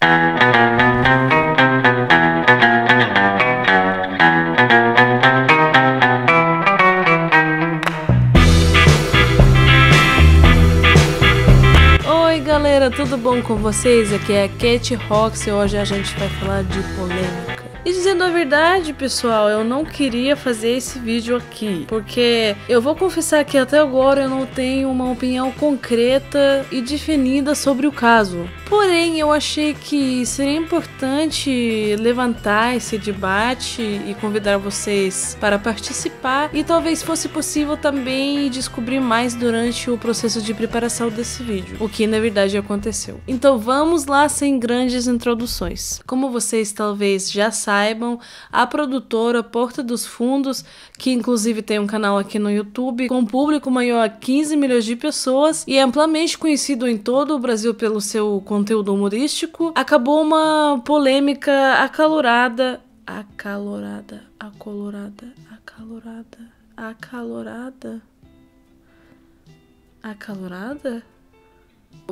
Oi galera, tudo bom com vocês? Aqui é a Cat Rox e hoje a gente vai falar de polêmica. E dizendo a verdade, pessoal, eu não queria fazer esse vídeo aqui, porque eu vou confessar que até agora eu não tenho uma opinião concreta e definida sobre o caso. Porém, eu achei que seria importante levantar esse debate e convidar vocês para participar, e talvez fosse possível também descobrir mais durante o processo de preparação desse vídeo, o que na verdade aconteceu. Então vamos lá, sem grandes introduções. Como vocês talvez já saibam, a produtora Porta dos Fundos, que inclusive tem um canal aqui no YouTube com público maior a 15 milhões de pessoas e é amplamente conhecido em todo o Brasil pelo seu conteúdo humorístico, acabou uma polêmica acalorada.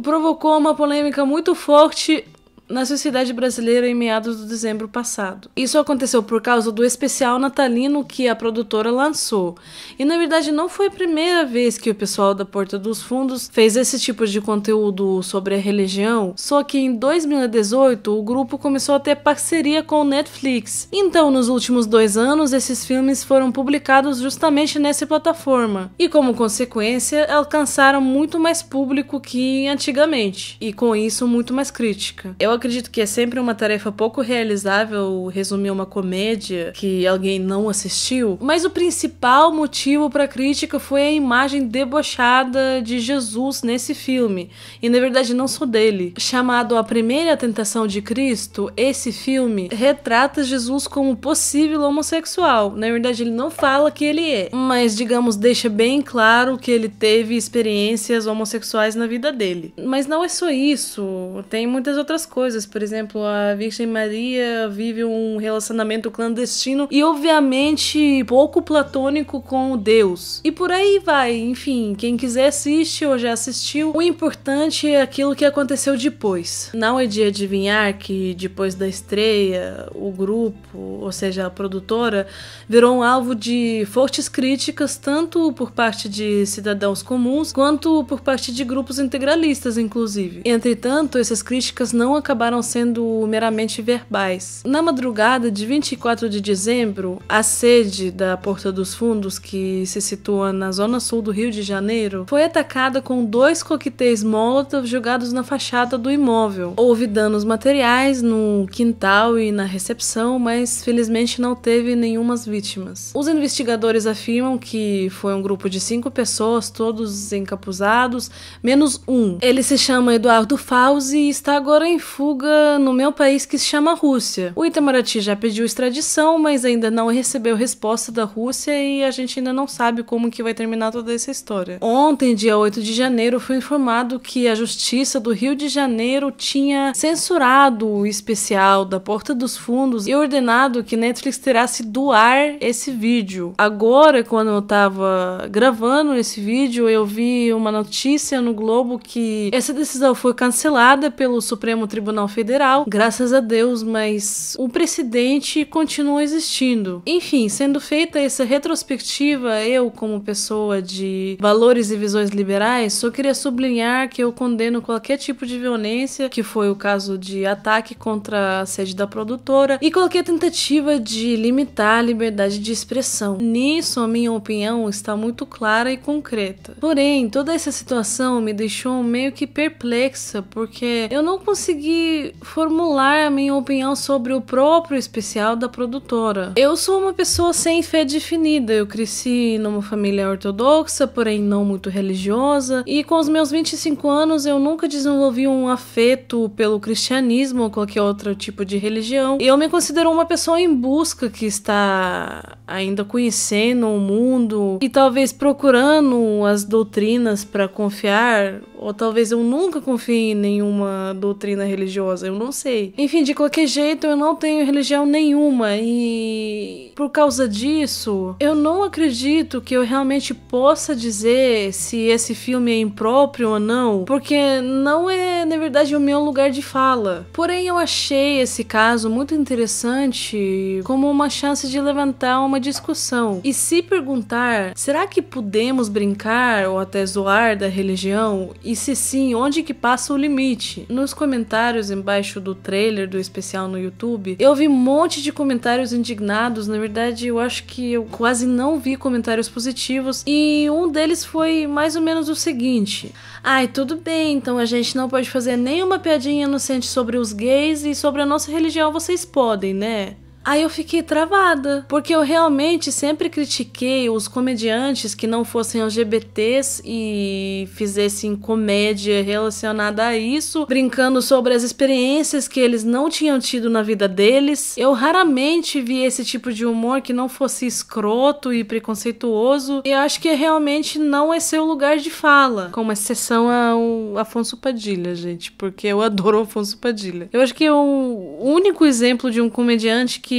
Provocou uma polêmica muito forte na sociedade brasileira em meados de dezembro passado. Isso aconteceu por causa do especial natalino que a produtora lançou. E na verdade não foi a primeira vez que o pessoal da Porta dos Fundos fez esse tipo de conteúdo sobre a religião, só que em 2018 o grupo começou a ter parceria com o Netflix. Então nos últimos 2 anos esses filmes foram publicados justamente nessa plataforma. E como consequência alcançaram muito mais público que antigamente. E com isso muito mais crítica. Eu acredito que é sempre uma tarefa pouco realizável resumir uma comédia que alguém não assistiu, mas o principal motivo para a crítica foi a imagem debochada de Jesus nesse filme, e na verdade não só dele. Chamado A Primeira Tentação de Cristo, esse filme retrata Jesus como possível homossexual. Na verdade ele não fala que ele é, mas digamos deixa bem claro que ele teve experiências homossexuais na vida dele. Mas não é só isso, tem muitas outras coisas. Por exemplo, a Virgem Maria vive um relacionamento clandestino e obviamente pouco platônico com Deus. E por aí vai, enfim, quem quiser assiste ou já assistiu. O importante é aquilo que aconteceu depois. Não é de adivinhar que depois da estreia, o grupo, ou seja, a produtora, virou um alvo de fortes críticas tanto por parte de cidadãos comuns quanto por parte de grupos integralistas, inclusive. Entretanto, essas críticas não acabaram sendo meramente verbais. Na madrugada de 24 de dezembro, a sede da Porta dos Fundos, que se situa na zona sul do Rio de Janeiro, foi atacada com 2 coquetéis Molotov jogados na fachada do imóvel. Houve danos materiais no quintal e na recepção, mas felizmente não teve nenhumas vítimas. Os investigadores afirmam que foi um grupo de 5 pessoas, todos encapuzados, menos um. Ele se chama Eduardo Fauzi e está agora em fuga no meu país, que se chama Rússia. O Itamaraty já pediu extradição, mas ainda não recebeu resposta da Rússia e a gente ainda não sabe como que vai terminar toda essa história. Ontem, dia 8 de janeiro, foi informado que a Justiça do Rio de Janeiro tinha censurado o especial da Porta dos Fundos e ordenado que Netflix tirasse do ar esse vídeo. Agora, quando eu tava gravando esse vídeo, eu vi uma notícia no Globo que essa decisão foi cancelada pelo Supremo Tribunal Federal, graças a Deus, mas o precedente continua existindo. Enfim, sendo feita essa retrospectiva, eu, como pessoa de valores e visões liberais, só queria sublinhar que eu condeno qualquer tipo de violência, que foi o caso de ataque contra a sede da produtora, e qualquer tentativa de limitar a liberdade de expressão. Nisso, a minha opinião está muito clara e concreta. Porém, toda essa situação me deixou meio que perplexa, porque eu não consegui formular a minha opinião sobre o próprio especial da produtora. Eu sou uma pessoa sem fé definida, eu cresci numa família ortodoxa, porém não muito religiosa, e com os meus 25 anos eu nunca desenvolvi um afeto pelo cristianismo ou qualquer outro tipo de religião, e eu me considero uma pessoa em busca que está ainda conhecendo o mundo e talvez procurando as doutrinas para confiar, ou talvez eu nunca confie em nenhuma doutrina religiosa religiosa, eu não sei. Enfim, de qualquer jeito, eu não tenho religião nenhuma e por causa disso, eu não acredito que eu realmente possa dizer se esse filme é impróprio ou não, porque não é, na verdade, o meu lugar de fala. Porém, eu achei esse caso muito interessante como uma chance de levantar uma discussão e se perguntar, será que podemos brincar ou até zoar da religião? E se sim, onde que passa o limite? Nos comentários embaixo do trailer do especial no YouTube, eu vi um monte de comentários indignados. Na verdade, eu acho que eu quase não vi comentários positivos e um deles foi mais ou menos o seguinte: ai, tudo bem, então a gente não pode fazer nenhuma piadinha inocente sobre os gays e sobre a nossa religião vocês podem, né? Aí eu fiquei travada, porque eu realmente sempre critiquei os comediantes que não fossem LGBTs e fizessem comédia relacionada a isso, brincando sobre as experiências que eles não tinham tido na vida deles. Eu raramente vi esse tipo de humor que não fosse escroto e preconceituoso, e eu acho que realmente não é seu lugar de fala, com exceção ao Afonso Padilha, gente, porque eu adoro o Afonso Padilha. Eu acho que é o único exemplo de um comediante que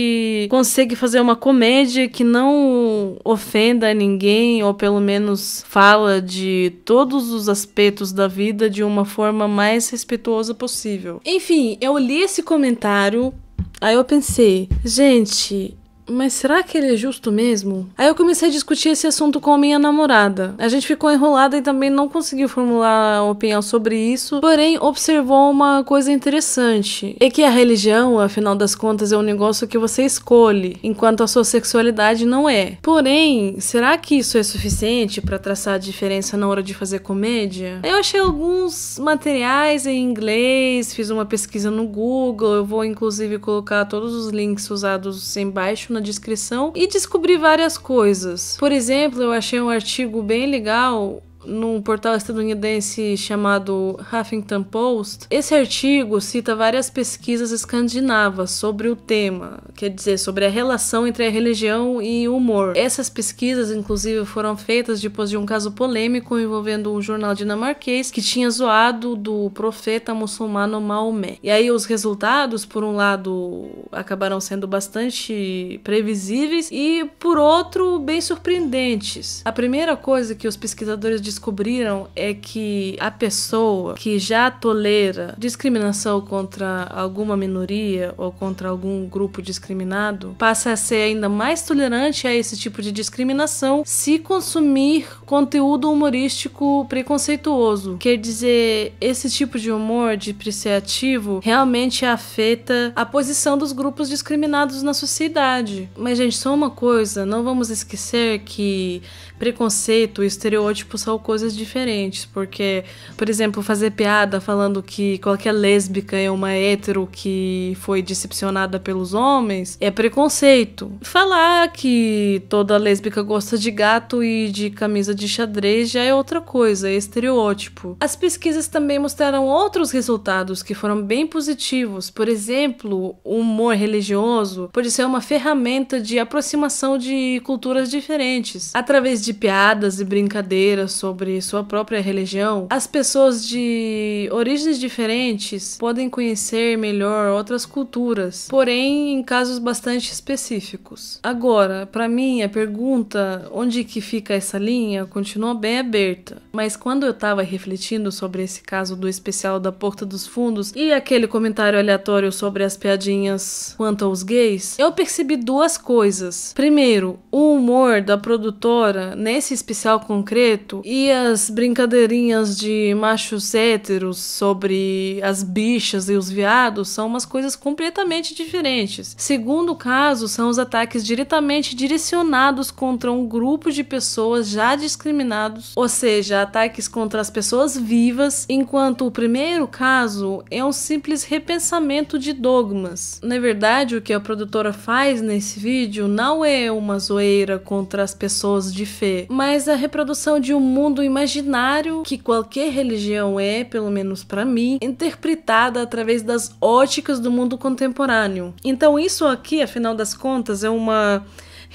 consegue fazer uma comédia que não ofenda ninguém, ou pelo menos fala de todos os aspectos da vida de uma forma mais respeituosa possível. Enfim, eu li esse comentário, aí eu pensei, gente, mas será que ele é justo mesmo? Aí eu comecei a discutir esse assunto com a minha namorada. A gente ficou enrolada e também não conseguiu formular uma opinião sobre isso, porém observou uma coisa interessante. É que a religião, afinal das contas, é um negócio que você escolhe, enquanto a sua sexualidade não é. Porém, será que isso é suficiente para traçar a diferença na hora de fazer comédia? Eu achei alguns materiais em inglês, fiz uma pesquisa no Google, eu vou inclusive colocar todos os links usados embaixo na descrição e descobri várias coisas. Por exemplo, eu achei um artigo bem legal num portal estadunidense chamado Huffington Post. Esse artigo cita várias pesquisas escandinavas sobre o tema, quer dizer, sobre a relação entre a religião e o humor. Essas pesquisas, inclusive, foram feitas depois de um caso polêmico envolvendo um jornal dinamarquês que tinha zoado do profeta muçulmano Maomé. E aí os resultados, por um lado, acabaram sendo bastante previsíveis e, por outro, bem surpreendentes. A primeira coisa que os pesquisadores descobriram é que a pessoa que já tolera discriminação contra alguma minoria ou contra algum grupo discriminado passa a ser ainda mais tolerante a esse tipo de discriminação se consumir conteúdo humorístico preconceituoso. Quer dizer, esse tipo de humor depreciativo realmente afeta a posição dos grupos discriminados na sociedade. Mas, gente, só uma coisa, não vamos esquecer que preconceito e estereótipo são coisas diferentes, porque, por exemplo, fazer piada falando que qualquer lésbica é uma hétero que foi decepcionada pelos homens é preconceito. Falar que toda lésbica gosta de gato e de camisa de xadrez já é outra coisa, é estereótipo. As pesquisas também mostraram outros resultados que foram bem positivos. Por exemplo, o humor religioso pode ser uma ferramenta de aproximação de culturas diferentes. Através de piadas e brincadeiras sobre sua própria religião, as pessoas de origens diferentes podem conhecer melhor outras culturas, porém em casos bastante específicos. Agora, para mim, a pergunta onde que fica essa linha continua bem aberta, mas quando eu tava refletindo sobre esse caso do especial da Porta dos Fundos e aquele comentário aleatório sobre as piadinhas quanto aos gays, eu percebi duas coisas. Primeiro, o humor da produtora nesse especial concreto e as brincadeirinhas de machos héteros sobre as bichas e os viados são umas coisas completamente diferentes. Segundo caso, são os ataques diretamente direcionados contra um grupo de pessoas já discriminados, ou seja, ataques contra as pessoas vivas, enquanto o primeiro caso é um simples repensamento de dogmas. Na verdade, o que a produtora faz nesse vídeo não é uma zoeira contra as pessoas de fé, mas a reprodução de um mundo imaginário que qualquer religião é, pelo menos para mim, interpretada através das óticas do mundo contemporâneo. Então isso aqui, afinal das contas, é uma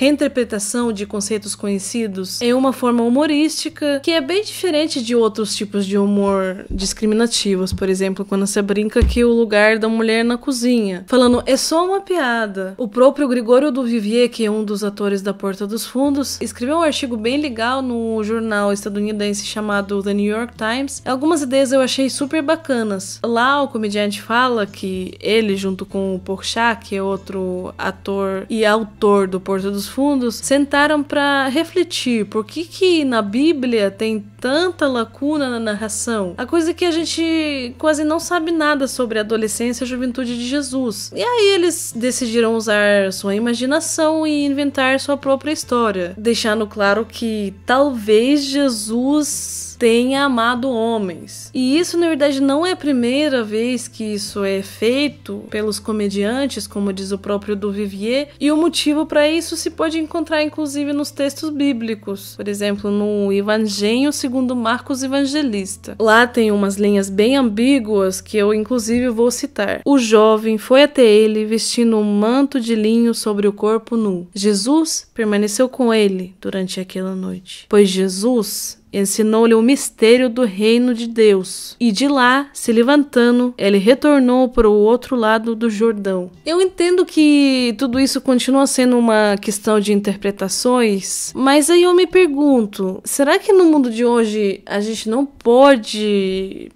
reinterpretação de conceitos conhecidos em uma forma humorística, que é bem diferente de outros tipos de humor discriminativos. Por exemplo, quando você brinca que o lugar da mulher na cozinha, falando, é só uma piada. O próprio Gregório Duvivier, que é um dos atores da Porta dos Fundos, escreveu um artigo bem legal no jornal estadunidense chamado The New York Times. Algumas ideias eu achei super bacanas. Lá o comediante fala que ele, junto com o Porchat, que é outro ator e autor do Porta dos Fundos, sentaram para refletir por que na Bíblia tem tanta lacuna na narração. A coisa é que a gente quase não sabe nada sobre a adolescência e a juventude de Jesus. E aí eles decidiram usar sua imaginação e inventar sua própria história, deixando claro que talvez Jesus tenha amado homens. E isso, na verdade, não é a primeira vez que isso é feito pelos comediantes, como diz o próprio Duvivier, e o motivo para isso se pode encontrar, inclusive, nos textos bíblicos. Por exemplo, no Evangelho segundo Marcos Evangelista. Lá tem umas linhas bem ambíguas que eu, inclusive, vou citar. O jovem foi até ele vestindo um manto de linho sobre o corpo nu. Jesus permaneceu com ele durante aquela noite, pois Jesus ensinou-lhe o mistério do reino de Deus. E de lá, se levantando, ele retornou para o outro lado do Jordão. Eu entendo que tudo isso continua sendo uma questão de interpretações, mas aí eu me pergunto, será que no mundo de hoje a gente não pode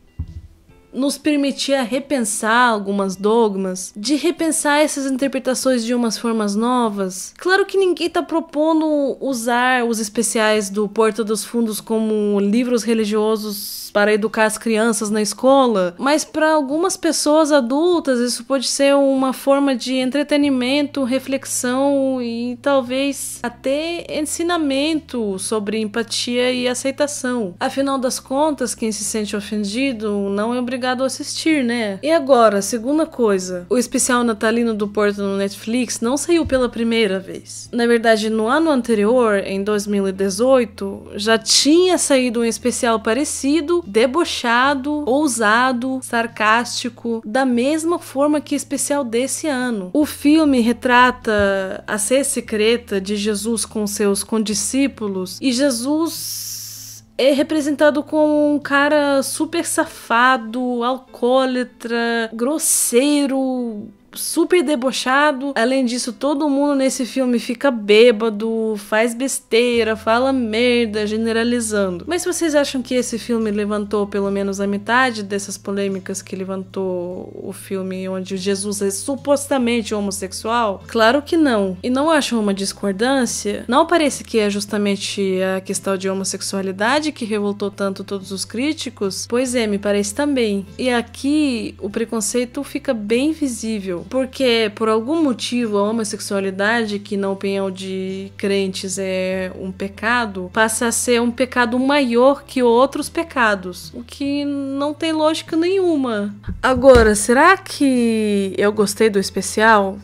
nos permitir a repensar algumas dogmas, de repensar essas interpretações de umas formas novas? Claro que ninguém tá propondo usar os especiais do Porta dos Fundos como livros religiosos para educar as crianças na escola, mas para algumas pessoas adultas isso pode ser uma forma de entretenimento, reflexão e talvez até ensinamento sobre empatia e aceitação. Afinal das contas, quem se sente ofendido não é obrigado a assistir, né? E agora, segunda coisa, o especial natalino do Porta no Netflix não saiu pela primeira vez. Na verdade, no ano anterior, em 2018, já tinha saído um especial parecido, debochado, ousado, sarcástico, da mesma forma que o especial desse ano. O filme retrata a sé secreta de Jesus com seus condiscípulos, e Jesus é representado como um cara super safado, alcoólatra, grosseiro, super debochado. Além disso, todo mundo nesse filme fica bêbado, faz besteira, fala merda, generalizando. Mas vocês acham que esse filme levantou pelo menos a metade dessas polêmicas que levantou o filme onde Jesus é supostamente homossexual? Claro que não. E não acham uma discordância? Não parece que é justamente a questão de homossexualidade que revoltou tanto todos os críticos? Pois é, me parece também. E aqui o preconceito fica bem visível, porque por algum motivo a homossexualidade, que na opinião de crentes é um pecado, passa a ser um pecado maior que outros pecados, o que não tem lógica nenhuma. Agora, será que eu gostei do especial?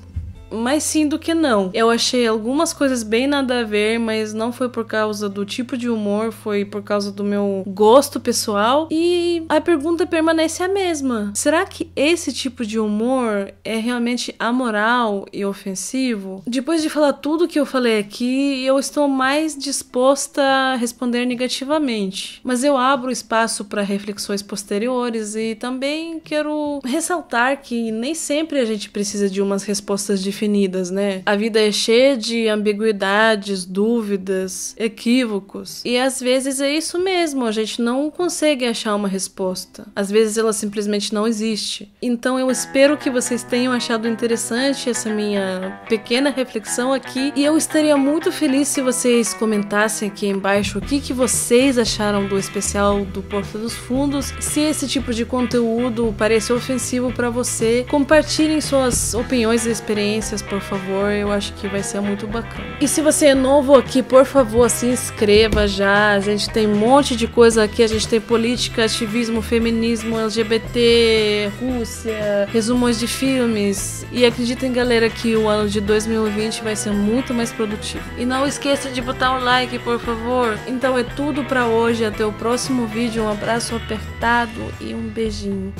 Mais sim do que não. Eu achei algumas coisas bem nada a ver, mas não foi por causa do tipo de humor, foi por causa do meu gosto pessoal. E a pergunta permanece a mesma. Será que esse tipo de humor é realmente amoral e ofensivo? Depois de falar tudo que eu falei aqui, eu estou mais disposta a responder negativamente. Mas eu abro espaço para reflexões posteriores e também quero ressaltar que nem sempre a gente precisa de umas respostas definidas, né? A vida é cheia de ambiguidades, dúvidas, equívocos. E às vezes é isso mesmo, a gente não consegue achar uma resposta. Às vezes ela simplesmente não existe. Então eu espero que vocês tenham achado interessante essa minha pequena reflexão aqui. E eu estaria muito feliz se vocês comentassem aqui embaixo o que vocês acharam do especial do Porta dos Fundos. Se esse tipo de conteúdo pareceu ofensivo para você, compartilhem suas opiniões e experiências, por favor, eu acho que vai ser muito bacana. E se você é novo aqui, por favor, se inscreva já. A gente tem um monte de coisa aqui, a gente tem política, ativismo, feminismo, LGBT, Rússia, resumos de filmes. E acreditem, galera, que o ano de 2020 vai ser muito mais produtivo. E não esqueça de botar um like, por favor. Então é tudo pra hoje, até o próximo vídeo. Um abraço apertado e um beijinho.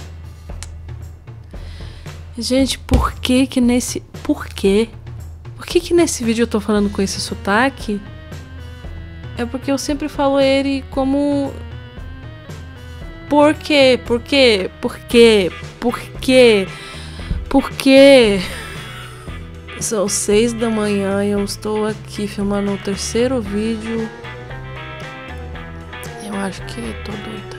Gente, por que nesse... Por quê? Por que nesse vídeo eu tô falando com esse sotaque? É porque eu sempre falo ele como... Por quê? Por quê? Por quê? Por quê? Por quê? São 6 da manhã e eu estou aqui filmando o terceiro vídeo. Eu acho que tô doida.